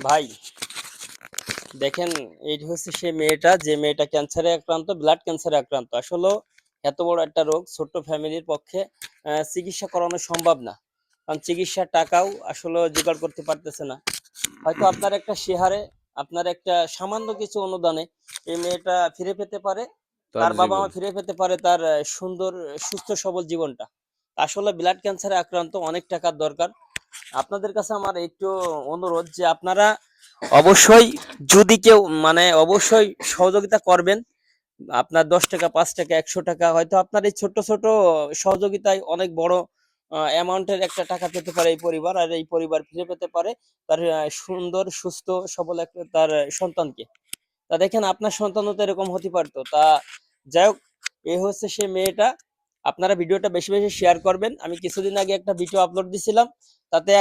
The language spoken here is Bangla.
ভাই দেখেন, এই হচ্ছে সে মেয়েটা যে মেয়েটা ক্যান্সারে আক্রান্ত, ব্লাড ক্যান্সারে আক্রান্ত। আসলে এত বড় একটা রোগ ছোট্ট ফ্যামিলির পক্ষে চিকিৎসা করানো সম্ভব না, কারণ চিকিৎসার টাকাও আসলে জোগাড় করতে পারতেছে না। হয়তো আপনার একটা শেহারে, আপনার একটা সামান্য কিছু অনুদানে এই মেয়েটা ফিরে পেতে পারে, তার তার বাবা জীবন। মা ফিরে পেতে পারে তার সুন্দর সুস্থ সবল জীবনটা। আসলে ব্লাড ক্যান্সারে আক্রান্ত, অনেক টাকার দরকার। আপনাদের কাছে আমার একটু অনুরোধ যে আপনারা অবশ্যই, যদি কেউ মানে অবশ্যই সহযোগিতা করবেন। আপনার 10 টাকা, 5 টাকা, 100 টাকা, হয়তো আপনার এই ছোট ছোট সহযোগিতায় অনেক বড় অ্যামাউন্টের একটা টাকা পেতে পারে এই পরিবার, আর এই পরিবার ফিরে পেতে পারে তার সুন্দর সুস্থ সবল একটা তার সন্তানকে। তা দেখেন, আপনার সন্তানও তো এরকম হতে পারতো। তা যাই হোক, এই হচ্ছে সে মেয়েটা। আপনারা ভিডিওটা বেশি বেশি শেয়ার করবেন। আমি কিছুদিন আগে একটা ভিডিও আপলোড দিছিলাম, তাতে